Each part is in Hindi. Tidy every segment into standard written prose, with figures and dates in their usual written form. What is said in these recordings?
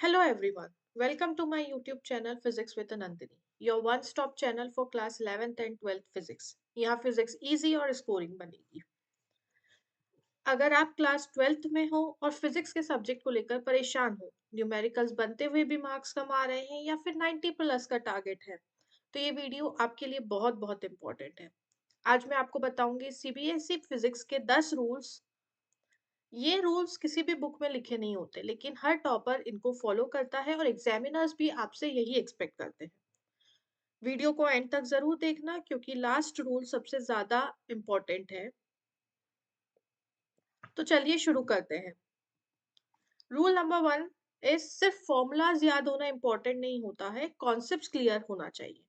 Hello everyone. Welcome to my YouTube channel Physics with Nandini, your one-stop channel for class 11th and 12th physics. यहाँ फिजिक्स इजी और स्कोरिंग बनेगी। अगर आप क्लास 12th में हो और फिजिक्स के सब्जेक्ट को लेकर परेशान हो, न्यूमेरिकल्स बनते हुए भी मार्क्स कमा रहे हैं या फिर 90 प्लस का टारगेट है, तो ये वीडियो आपके लिए बहुत बहुत इंपॉर्टेंट है। आज मैं आपको बताऊंगी सीबीएसई फिजिक्स के 10 रूल्स। ये रूल्स किसी भी बुक में लिखे नहीं होते, लेकिन हर टॉपर इनको फॉलो करता है और एग्जामिनर्स भी आपसे यही एक्सपेक्ट करते हैं। वीडियो को एंड तक जरूर देखना क्योंकि लास्ट रूल सबसे ज्यादा इम्पोर्टेंट है। तो चलिए शुरू करते हैं। रूल नंबर 1 इज सिर्फ फॉर्मूलाज याद होना इम्पोर्टेंट नहीं होता है, कॉन्सेप्ट्स क्लियर होना चाहिए।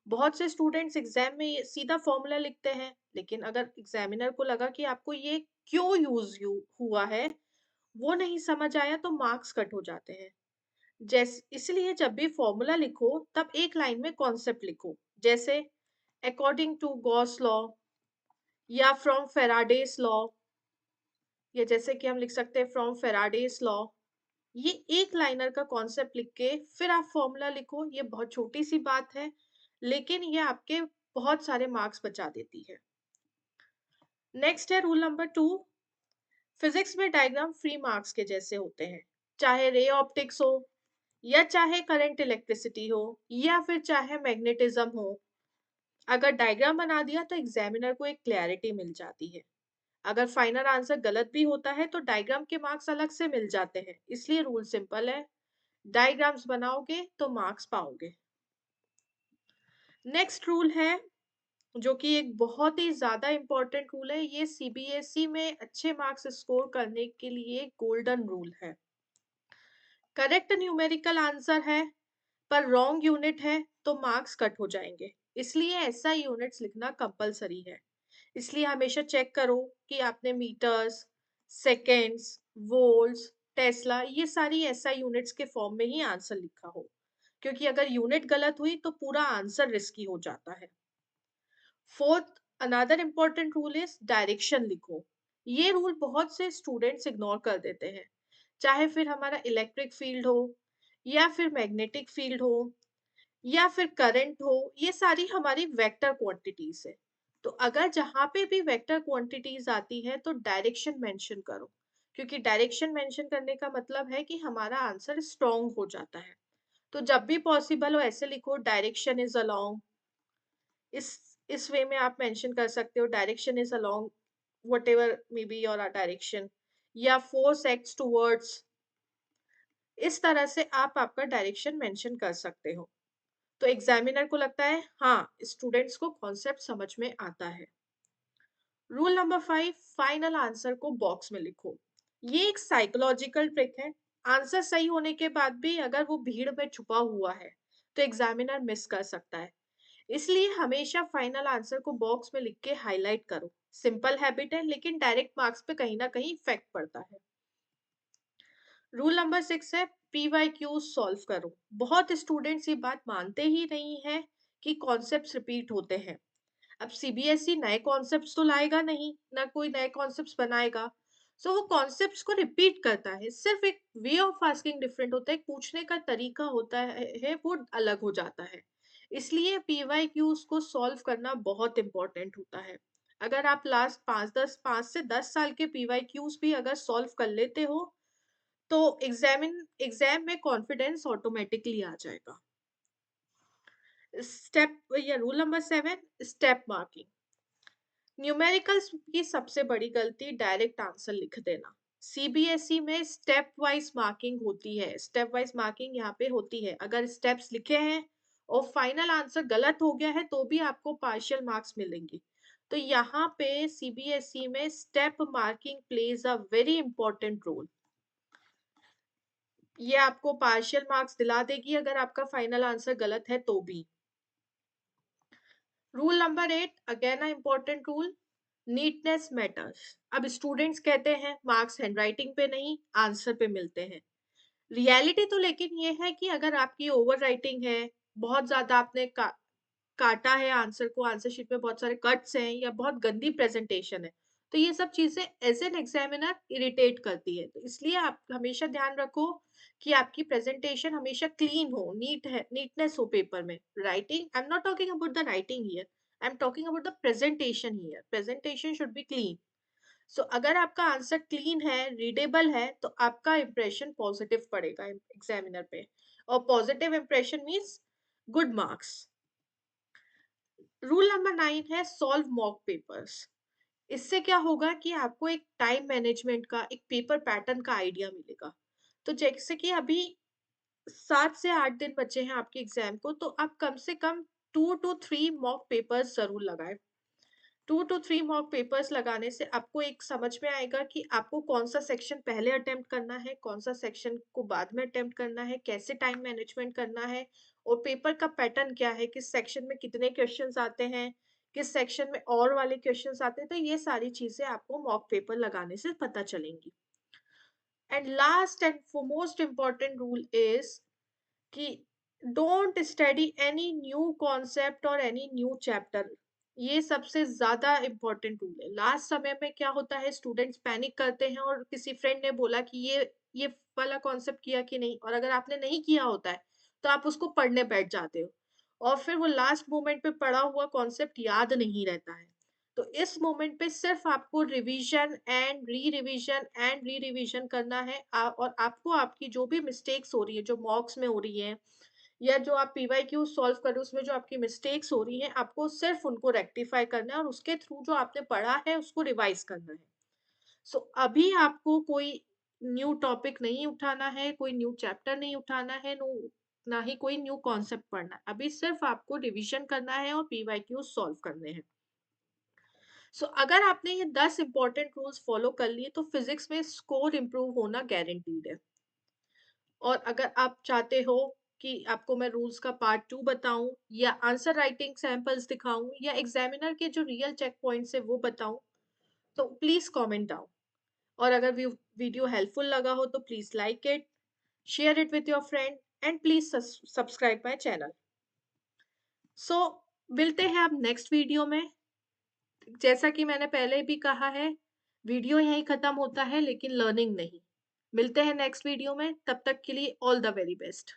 बहुत से स्टूडेंट्स एग्जाम में सीधा फॉर्मूला लिखते हैं, लेकिन अगर एग्जामिनर को लगा कि आपको ये क्यों हुआ है वो नहीं समझ आया तो मार्क्स कट हो जाते हैं। जैसे इसलिए जब भी फॉर्मूला लिखो तब एक लाइन में कॉन्सेप्ट लिखो, जैसे अकॉर्डिंग टू गॉस लॉ या फ्रॉम फेराडेस लॉ, या जैसे कि हम लिख सकते हैं फ्रॉम फेराडेस लॉ। ये एक लाइनर का कॉन्सेप्ट लिख के फिर आप फॉर्मूला लिखो। ये बहुत छोटी सी बात है, लेकिन ये आपके बहुत सारे मार्क्स बचा देती है। नेक्स्ट है रूल नंबर 2। फिजिक्स में डायग्राम फ्री मार्क्स के जैसे होते हैं, चाहे रे ऑप्टिक्स हो या चाहे करंट इलेक्ट्रिसिटी हो या फिर चाहे मैग्नेटिज्म हो। अगर डायग्राम बना दिया तो एग्जामिनर को एक क्लैरिटी मिल जाती है। अगर फाइनल आंसर गलत भी होता है तो डायग्राम के मार्क्स अलग से मिल जाते हैं। इसलिए रूल सिंपल है, डायग्राम्स बनाओगे तो मार्क्स पाओगे। नेक्स्ट रूल है जो कि एक बहुत ही ज्यादा इंपॉर्टेंट रूल है। ये सीबीएसई में अच्छे मार्क्स स्कोर करने के लिए गोल्डन रूल है। करेक्ट न्यूमेरिकल आंसर है पर रॉन्ग यूनिट है तो मार्क्स कट हो जाएंगे। इसलिए ऐसा यूनिट्स लिखना कंपलसरी है। इसलिए हमेशा चेक करो कि आपने मीटर्स, सेकेंड्स, वोल्ट्स, टेस्ला ये सारी एसआई यूनिट्स के फॉर्म में ही आंसर लिखा हो, क्योंकि अगर यूनिट गलत हुई तो पूरा आंसर रिस्की हो जाता है। Fourth, another important rule is direction लिखो। ये रूल बहुत से स्टूडेंट्स इग्नोर कर देते हैं। चाहे फिर हमारा इलेक्ट्रिक फील्ड हो या फिर मैग्नेटिक फील्ड हो या फिर करंट हो, ये सारी हमारी वेक्टर क्वांटिटीज है। तो अगर जहां पे भी वेक्टर क्वांटिटीज आती है तो डायरेक्शन मेंशन करो, क्योंकि डायरेक्शन मेंशन करने का मतलब है कि हमारा आंसर स्ट्रॉन्ग हो जाता है। तो जब भी पॉसिबल हो ऐसे लिखो, डायरेक्शन इज अलोंग। इस वे में आप मेंशन कर सकते हो, direction is along what ever may be your direction, या फोर्स एक्ट्स टूवर्ड्स। इस तरह से आप आपका डायरेक्शन मेंशन कर सकते हो। तो एग्जामिनर को लगता है हाँ, स्टूडेंट्स को कॉन्सेप्ट समझ में आता है। रूल नंबर 5, फाइनल आंसर को बॉक्स में लिखो। ये एक साइकोलॉजिकल ट्रिक है। आंसर सही होने के बाद भी अगर वो भीड़ में छुपा हुआ है तो एग्जामिनर मिस कर सकता है। इसलिए हमेशा फाइनल आंसर को बॉक्स में लिख के हाईलाइट करो। सिंपल हैबिट है, लेकिन डायरेक्ट मार्क्स पे कहीं ना कहीं इफेक्ट पड़ता है। रूल नंबर 6 है पीवाई क्यू सॉल्व करो। बहुत स्टूडेंट्स ये बात मानते ही नहीं है कि कॉन्सेप्ट्स रिपीट होते हैं। अब सीबीएसई नए कॉन्सेप्ट्स तो लाएगा नहीं, ना कोई नए कॉन्सेप्ट्स बनाएगा। सो वो कॉन्सेप्ट्स को रिपीट करता है, सिर्फ एक वे ऑफ आस्किंग डिफरेंट होता है, पूछने का तरीका होता है वो अलग हो जाता है। इसलिए पीवाई क्यूज को सॉल्व करना बहुत इंपॉर्टेंट होता है। अगर आप लास्ट 5 से 10 साल के पीवाई क्यूज भी अगर सॉल्व कर लेते हो तो एग्जाम में कॉन्फिडेंस ऑटोमेटिकली आ जाएगा। स्टेप या rule number 7, step marking. Numericals की सबसे बड़ी गलती डायरेक्ट आंसर लिख देना। सीबीएसई में स्टेप वाइज मार्किंग होती है। स्टेप वाइज मार्किंग यहाँ पे होती है। अगर स्टेप्स लिखे हैं और फाइनल आंसर गलत हो गया है तो भी आपको पार्शियल मार्क्स मिलेंगे। तो यहाँ पे सीबीएसई में step marking plays a very important role. ये आपको पार्शियल मार्क्स दिला देगी अगर आपका फाइनल आंसर गलत है तो भी। Rule number 8, again a important rule, neatness matters. अब स्टूडेंट्स कहते हैं मार्क्स हैंडराइटिंग पे नहीं आंसर पे मिलते हैं। रियलिटी तो लेकिन ये है कि अगर आपकी ओवर राइटिंग है, बहुत ज्यादा आपने काटा है आंसर को, आंसर शीट में बहुत सारे कट्स हैं या बहुत गंदी प्रेजेंटेशन है, तो ये सब चीजें एज एन एग्जामिनर इरिटेट करती है। तो इसलिए आप हमेशा ध्यान रखो कि आपकी प्रेजेंटेशन हमेशा क्लीन हो, नीटनेस हो पेपर में। Writing, I am not talking about the writing here, I am talking about the presentation here. Presentation should be clean. So अगर आपका आंसर क्लीन है, रीडेबल है, तो आपका इंप्रेशन पॉजिटिव पड़ेगा एग्जामिनर पे। और positive impression means good marks. Rule number 9 है सॉल्व मॉक पेपर्स। इससे क्या होगा कि आपको एक टाइम मैनेजमेंट का, एक पेपर पैटर्न का आइडिया मिलेगा। तो जैसे कि अभी 7 से 8 दिन बचे हैं आपके एग्जाम को, तो आप कम से कम 2 टू 3 मॉक पेपर्स जरूर लगाएं। 2 टू 3 मॉक पेपर्स लगाने से आपको एक समझ में आएगा कि आपको कौन सा सेक्शन पहले अटेम्प्ट करना है, कौन सा सेक्शन को बाद में अटेम्प्ट करना है, कैसे टाइम मैनेजमेंट करना है, और पेपर का पैटर्न क्या है, किस सेक्शन में कितने क्वेश्चंस आते हैं, किस सेक्शन में और वाले क्वेश्चंस आते हैं। तो ये सारी चीजें आपको मॉक पेपर लगाने से पता चलेंगी। And last and most important rule is कि don't study any new concept और एनी न्यू चैप्टर। ये सबसे ज्यादा इम्पोर्टेंट रूल है। लास्ट समय में क्या होता है, स्टूडेंट्स पैनिक करते हैं और किसी फ्रेंड ने बोला कि ये वाला कॉन्सेप्ट किया कि नहीं, और अगर आपने नहीं किया होता है तो आप उसको पढ़ने बैठ जाते हो, और फिर वो लास्ट मोमेंट पे पढ़ा हुआ कॉन्सेप्ट याद नहीं रहता है। तो इस मोमेंट पे सिर्फ आपको रिवीजन एंड री रिवीजन करना है। और आपको आपकी जो भी मिस्टेक्स हो रही है, जो मॉक्स में हो रही है, या जो आप पीवाईक्यू सॉल्व कर रहे हो, उसमें जो आपकी मिस्टेक्स हो रही हैं, आपको सिर्फ उनको रेक्टिफाई करना है और उसके थ्रू जो आपने पढ़ा है उसको रिवाइज करना है। सो अभी आपको कोई न्यू टॉपिक नहीं उठाना है, कोई न्यू चैप्टर नहीं उठाना है, ना ही कोई न्यू कॉन्सेप्ट पढ़ना है। अभी सिर्फ आपको रिवीजन करना है और पीवाईक्यू सॉल्व करने हैं। सो अगर आपने ये 10 इंपॉर्टेंट रूल्स फॉलो कर लिए तो फिजिक्स में स्कोर इंप्रूव होना गारंटीड है। और अगर आप चाहते हो कि आपको मैं रूल्स का पार्ट 2 बताऊं, या आंसर राइटिंग सैंपल्स दिखाऊं, या एग्जामिनर के जो रियल चेक पॉइंट्स है वो बताऊं, तो प्लीज कमेंट डाउन। और अगर वीडियो हेल्पफुल लगा हो तो please like it, share it with your friend, and please subscribe my channel. So मिलते हैं अब नेक्स्ट वीडियो में। जैसा कि मैंने पहले भी कहा है, वीडियो यहीं खत्म होता है लेकिन लर्निंग नहीं। मिलते हैं नेक्स्ट वीडियो में, तब तक के लिए ऑल द वेरी बेस्ट।